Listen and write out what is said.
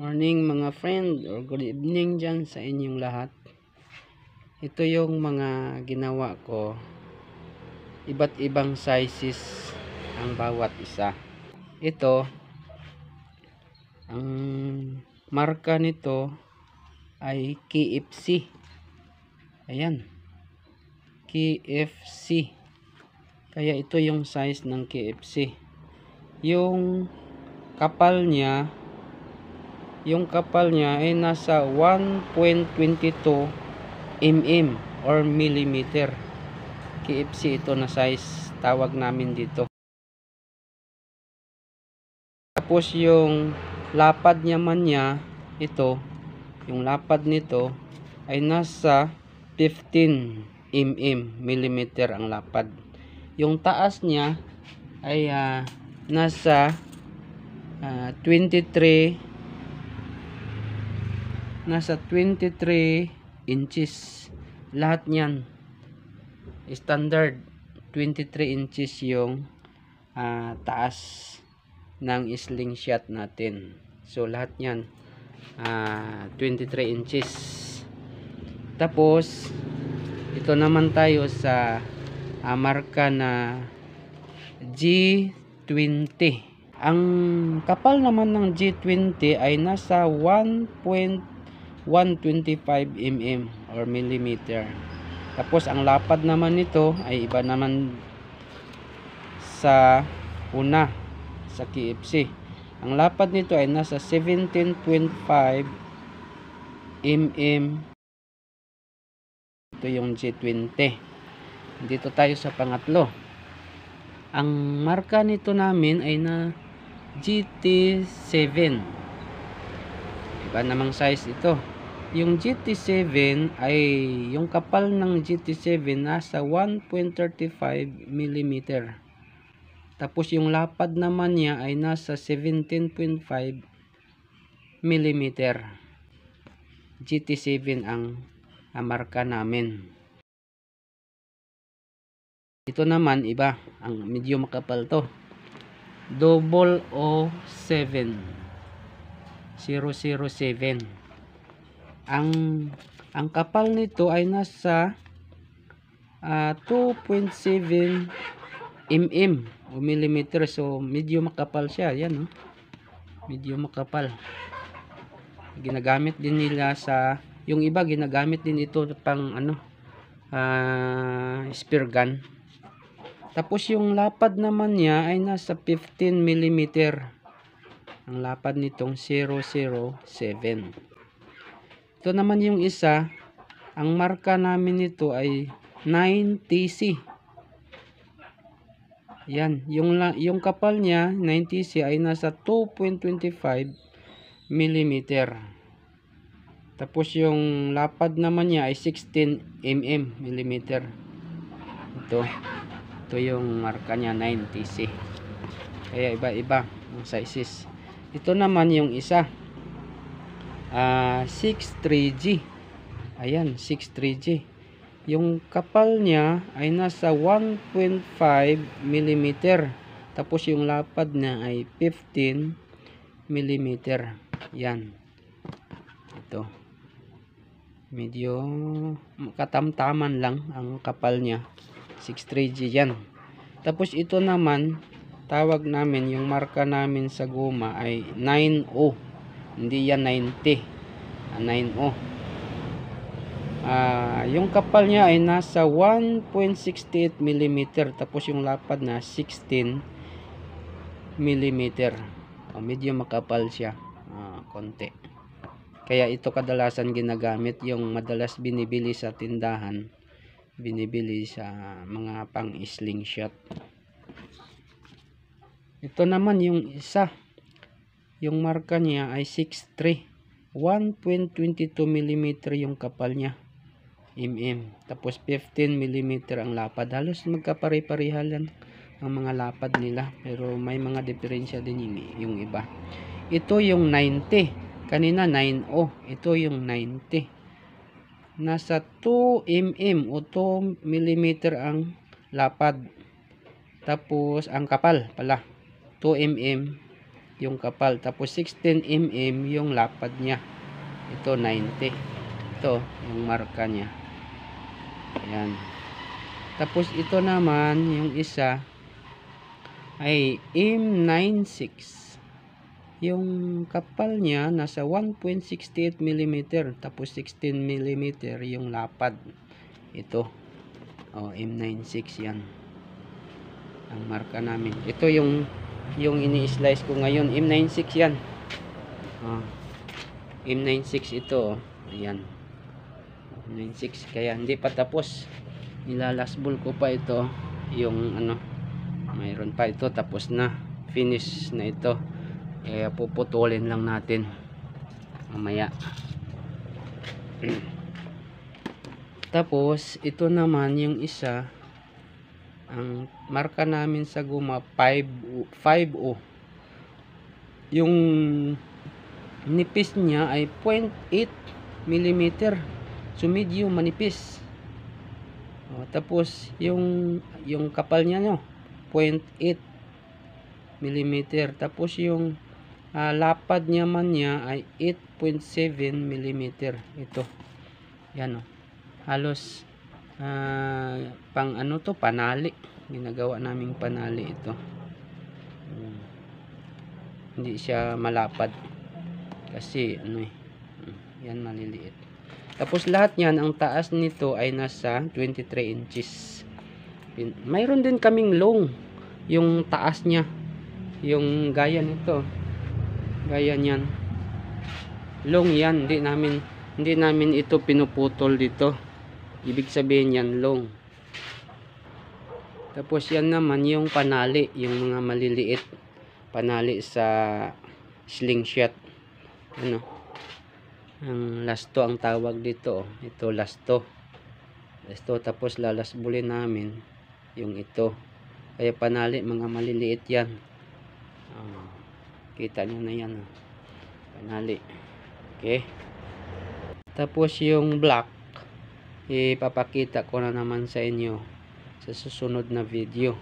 Morning mga friend or good evening dyan sa inyong lahat. Ito yung mga ginawa ko. Iba't ibang sizes ang bawat isa. Ito, ang marka nito ay KFC. Ayan. KFC. Kaya ito yung size ng KFC. Yung kapal niya ay nasa 1.22 mm or millimeter. KFC ito na size, tawag namin dito. Tapos yung lapad naman niya, ito, yung lapad nito ay nasa 15 mm, millimeter ang lapad. Yung taas niya ay nasa 23 inches. Lahat niyan standard 23 inches yung taas ng slingshot natin. So lahat niyan 23 inches. Tapos ito naman tayo sa marka na G20. Ang kapal naman ng G20 ay nasa 1.125 mm or millimeter. Tapos ang lapad naman nito ay iba naman sa una sa KFC. Ang lapad nito ay nasa 17.5 mm. Ito yung G20. Dito tayo sa pangatlo. Ang marka nito namin ay na GT7. Iba namang size ito. Yung GT7 ay yung kapal ng GT7 nasa 1.35 mm. Tapos yung lapad naman niya ay nasa 17.5 mm. GT7 ang marka namin. Ito naman iba, ang medyo makapal to. 007. Ang kapal nito ay nasa 2.7 mm o millimeter. So medyo makapal siya. Yan, oh. Medyo makapal. Ginagamit din nila sa, yung iba ginagamit din ito pang spear gun. Tapos yung lapad naman niya ay nasa 15 mm. Ang lapad nitong 007. Ito naman yung isa. Ang marka namin nito ay 9TC. Yan. Yung kapal niya, 9TC ay nasa 2.25 mm. Tapos yung lapad naman niya ay 16 mm. Ito yung marka niya, 9TC. Kaya iba-iba ang sizes. Ito naman yung isa 63G. Ayan, 63G. Yung kapal niya ay nasa 1.5 mm. Tapos yung lapad niya ay 15 mm. Yan. Ito. Medyo katamtaman lang ang kapal niya. 63G yan. Tapos ito naman, tawag namin, yung marka namin sa guma ay 9O. Hindi yan 90. 9O. Yung kapal niya ay nasa 1.68 mm. Tapos yung lapad na 16 mm. Medyo makapal siya. Konti. Kaya ito kadalasan ginagamit, yung madalas binibili sa tindahan, binibili sa mga pang slingshot. Ito naman yung isa, yung marka niya ay 63. 1.22 mm yung kapal niya, tapos 15 mm ang lapad. Halos magkapare-pareha lang ang mga lapad nila, pero may mga diferensya din yung iba. Ito yung 90. Kanina 9O. Ito yung 90. Nasa 2 mm o 2 mm ang lapad. Tapos ang kapal pala 2 mm yung kapal, tapos 16 mm yung lapad niya. Ito 90. Ito yung marka niya. Ayan. Tapos ito naman yung isa ay M96. Yung kapal niya nasa 1.68 mm, tapos 16 mm yung lapad. Ito. M96 yan. Ang marka namin. Ito yung ini-slice ko ngayon. M96 yan. M96 ito. Ayan. M96. Kaya hindi pa tapos. Nilalasbol ko pa ito. Yung mayroon pa ito. Tapos na. Finish na ito. Kaya puputulin lang natin mamaya. Tapos ito naman yung isa, ang marka namin sa guma 5.0. Yung nipis niya ay 0.8 mm, so medyo manipis. Tapos yung kapal niya 0.8 mm, tapos yung lapad niya ay 8.7 mm. Ito yan halos pang panali, ginagawa naming panali ito. Hindi siya malapad kasi yan maliliit. Tapos lahat yan, ang taas nito ay nasa 23 inches. Mayroon din kaming long, yung taas niya, yung gaya nito, gaya niyan, long yan. Hindi namin ito pinuputol dito, ibig sabihin yan long. Tapos yan naman yung panali, yung mga maliliit panali sa slingshot. Ang lasto ang tawag dito. Ito lasto. Tapos lalasbulin namin yung ito. Kaya panali, mga maliliit yan. Kita nyo na yan. Panali. Okay. Tapos yung black, ipapakita ko na naman sa inyo sa susunod na video.